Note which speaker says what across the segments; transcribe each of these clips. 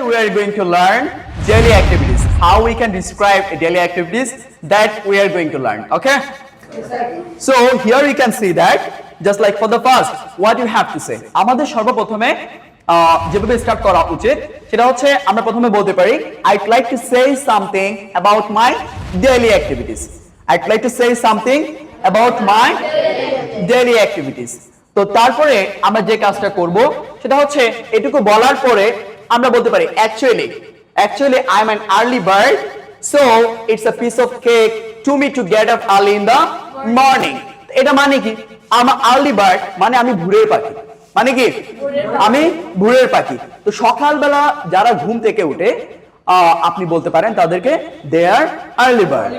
Speaker 1: we are going to learn daily activities. How we can describe daily activities that we are going to learn. Okay? So here you can see that just like for the first, what you have to say. আমাদের সর্বপ্রথমে যেভাবে start করা উচিত সেটা হচ্ছে আমরা প্রথমে বলতে পারি I'd like to say something about my daily activities. I'd like to say something about my daily activities. তো তারপরে আমরা যে কাজটা করব সেটা হচ্ছে এটুকু বলার পরে আমরা বলতে পারি actually I'm an early bird, so it's a piece of cake to me to get up early in the morning. এটা মানে কি? I'm an early bird মানে আমি ভোরের পাখি। মানে কি? আমি ভোরের পাখি। তো সকালবেলা যারা ঘুম থেকে উঠে আপনি বলতে পারেন তাদেরকে they are early bird.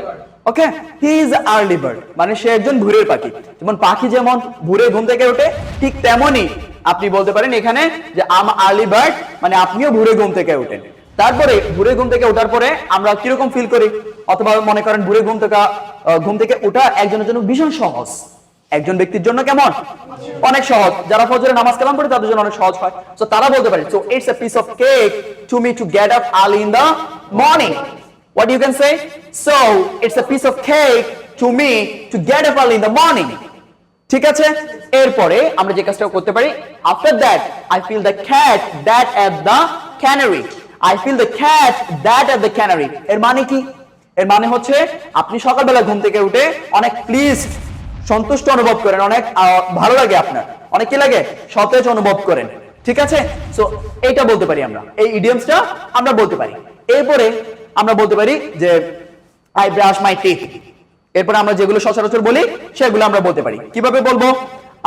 Speaker 1: Okay, he is early bird মানে সে একজন ভোরের পাখি। যেমন পাখি যেমন ভোরে ঘুম থেকে ওঠে ঠিক তেমনই আপনি বলতে পারেন এখানে যে আম আর্লি বার্ড মানে আপনিও ভোরে ঘুম থেকে ওঠেন। তারপরে ভোরে ঘুম থেকে ওঠার পরে আমরা কিরকম ফিল করি, অথবা মনে করেন ভোরে ঘুম থেকে ওঠা একজনের জন্য ভীষণ সহজ, একজন ব্যক্তির জন্য কেমন অনেক সহজ, যারা ফজরের নামাজ কালাম পড়ে তাদের জন্য অনেক সহজ হয়। সো তারা বলতে পারে so it's a piece of cake to me to get up early in the morning. What you can say? So it's a piece of cake to me to get up early in the morning. ঠিক আছে, এরপরে আমরা যে কাজটা করতে পারি after that I feel the cat that at the canary. I feel the cat that at the canary. এর মানে কি? এর মানে হচ্ছে আপনি সকালবেলা ঘুম থেকে উঠে অনেক প্লিজড সন্তুষ্ট অনুভব করেন, অনেক ভালো লাগে, আপনার অনেক কি লাগে সতেজ অনুভব করেন। ঠিক আছে, সো এইটা বলতে পারি আমরা, এই ইডিয়মসটা আমরা বলতে পারি। এরপরে আমরা বলতে পারি যে আই ব্রাশ মাই টিথ। এরপর আমরা যেগুলো সচরাচর বলি সেগুলো আমরা বলতে পারি। কিভাবে বলবো?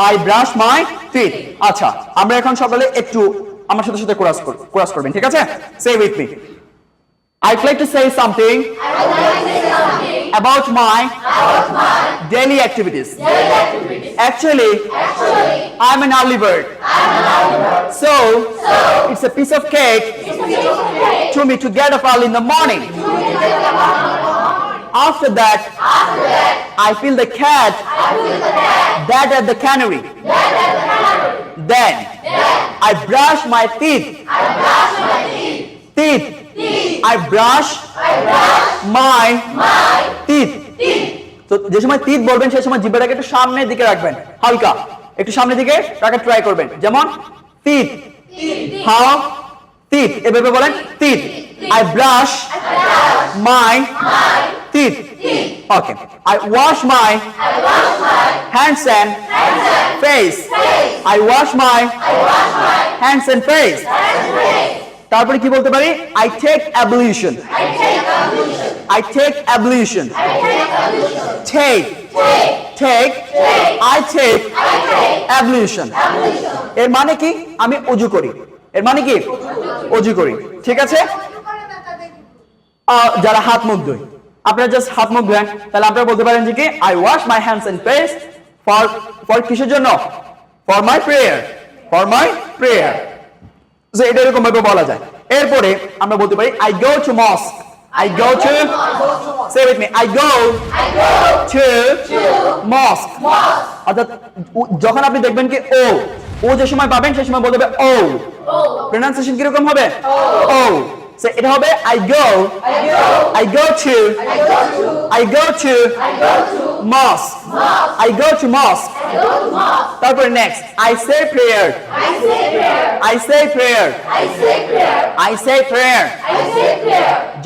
Speaker 1: I brush my teeth. আচ্ছা, আমরা এখন সকালে একটু আমার সাথে সাথে কোরাস করবেন, ঠিক আছে? Say with me. I'd like to say something about my daily activities. Actually, I'm an early bird. So it's a piece of cake to me to get up early in the morning. After that, I feel the cat that at the canary. Then I brush my teeth. Teeth. I brush my teeth. তো যে সময় teeth বলবেন সেই সময় জিহ্বাটাকে একটু সামনের দিকে রাখবেন, হালকা একটু সামনের দিকে রাখার ট্রাই করবেন। যেমন teeth, how teeth, এভাবে বলেন teeth. I brush my teeth. Okay. I wash my hands and face. I wash my hands and face. তারপরে কি বলতে পারি? I take ablution. I take ablution. Take. I take ablution. এর মানে কি? আমি ওযু করি। এর মানে কি? ওযু করি। ঠিক আছে, যারা হাত মুখ ধোয়, আপনারা জাস্ট হাত মুখ ধোয়েন, তাহলে আপনারা বলতে পারেন যে কি I wash my hands and face for কিসের জন্য? For my prayer. যে এটা এরকম ভাবে বলা যায়। এরপরে আমরা বলতে পারি I go to mosque. I go to say with me I go to mosque. অর্থাৎ যখন আপনি দেখবেন কি ও যে সময় পাবেন সেই সময় বলতে হবে ও। প্রনাউন্সিয়েশন কি রকম হবে? ও। সো এটা হবে I go to mosque. I go to mosque. তারপরে নেক্সট I say prayer.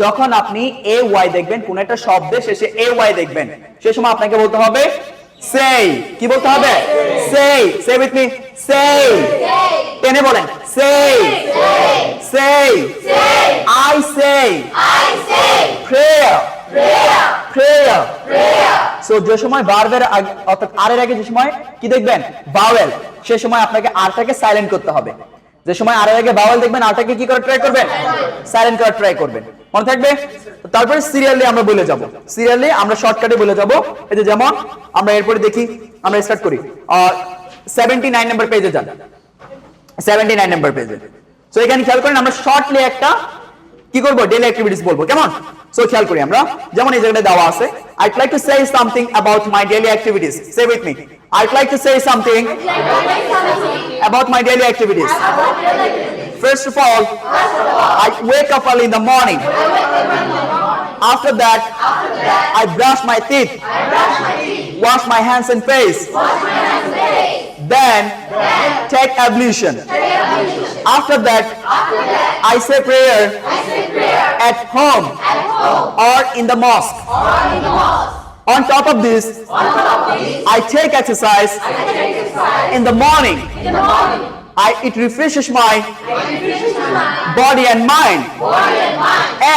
Speaker 1: যখন আপনি ay দেখবেন, কোন একটা শব্দের শেষে ay দেখবেন, সেই সময় আপনাকে বলতে হবে say. কি বলতে হবে? say with me say. টেনে বলেন say. I say prayer. So যে সময় ভার্বের অর্থাৎ আর এর আগে যে সময় কি দেখবেন ভাওয়েল, সেই সময় আপনাকে আরটাকে সাইলেন্ট করতে হবে। যে সময় আর এর আগে ভাওয়েল দেখবেন আরটাকে কি করে ট্রাই করবেন? সাইলেন্ট করার ট্রাই করবেন। মনে থাকবে? তারপরে সিরিয়ালি আমরা বলে যাব, সিরিয়ালি আমরা শর্টকাটে বলে যাব। এই যে যেমন আমরা এরপরে দেখি, আমরা স্টার্ট করি 79 নম্বর পেজে যান। 79 নম্বর পেজে। সো এখানে খেয়াল করেন আমরা শর্টলি একটা কি করব ডেইলি অ্যাক্টিভিটিস বলবো কেমন সো খেয়াল করি আমরা যেমন এই জায়গাটা দেওয়া আছে I'd like to say something about my daily activities say with me I'd like to say something about my daily activities first of all I wake up early in the morning after that I brush my teeth wash my hands and face then take ablution after that I say prayer at home or in the mosque on top of this I take exercise in the morning it refreshes my body and mind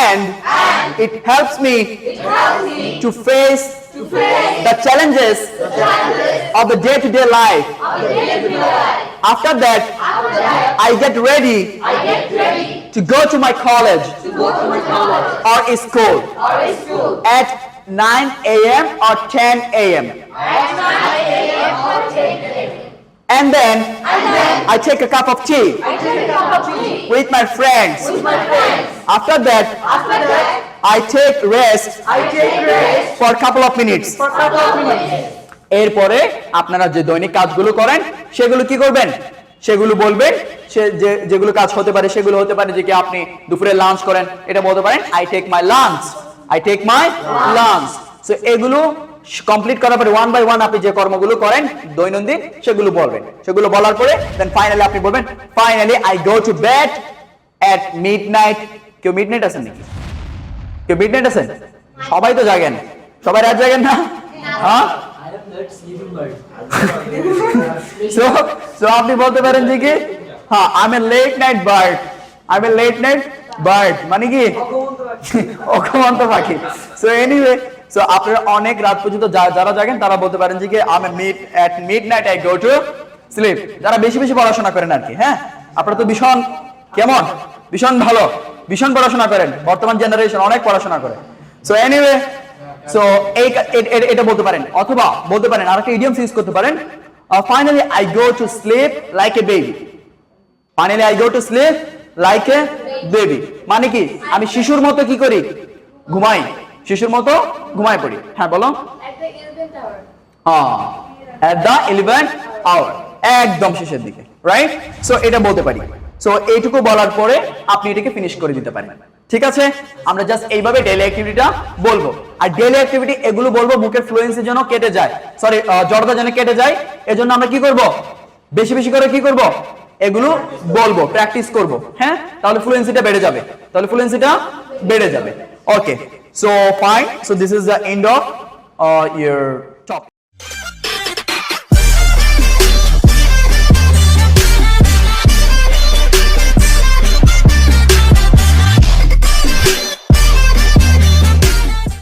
Speaker 1: and it helps me to face the challenges of the day-to-day life after that I get ready to go to my college or school at 9 a.m. or 10 a.m. And then I take a cup of tea with my friends. After that I take rest for a couple of minutes. এরপরে আপনারা যে দৈনিক কাজগুলো করেন সেগুলো কি করবেন সেগুলো বলবেন যেগুলো কাজ হতে পারে সেগুলো হতে পারে যে কি আপনি দুপুরে লাঞ্চ করেন এটা বলতে পারেন I take my lunch so এগুলো কমপ্লিট করার পরে ওয়ান বাই ওয়ান আপনি যে কর্মগুলো করেন দৈনন্দিন সেগুলো বলবেন সেগুলো বলার পরে দেন ফাইনালি আপনি বলবেন finally I go to bed at midnight কেউ মিডনাইট আছেন নাকি কেউ মিডনাইট আছেন সবাই তো জাগেন সবাই রাত জাগেন না হ্যাঁ so আপনি বলতে পারেন যে কি হ্যাঁ I'm a late night bird মানে কি অঘুমন্ত পাখি so anyway so আপনারা অনেক রাত পর্যন্ত যারা জাগেন তারা বলতে পারেন যে কি at midnight I go to sleep যারা বেশি বেশি পড়াশোনা করেন আর কি হ্যাঁ আপনারা তো ভীষণ ভালো ভীষণ পড়াশোনা করেন বর্তমান জেনারেশন অনেক পড়াশোনা করে so anyway so এটা বলতে পারেন অথবা বলতে পারেন আরেকটা ইডিয়মস ইউজ করতে পারেন finally I go to sleep like a baby মানে কি আমি শিশুর মতো কি করি ঘুমাই পড়ি হ্যাঁ বলো at the 11th hour একদম শেষের দিকে রাইট সো এটা বলতে পারি সো এইটুকু বলার পরে আপনি এটাকে ফিনিশ করে দিতে পারেন ঠিক আছে আমরা জাস্ট এইভাবে ডেইলি অ্যাক্টিভিটিটা বলবো আর ডেইলি অ্যাক্টিভিটি এগুলো বলবো মুখের ফ্লুয়েন্সির জন্য কেটে যায় জড়তা যেন কেটে যায় এজন্য আমরা কি করব বেশি বেশি করে কি করব এগুলো বলবো প্র্যাকটিস করব হ্যাঁ তাহলে ফ্লুয়েন্সিটা বেড়ে যাবে ওকে so fine so this is the end of your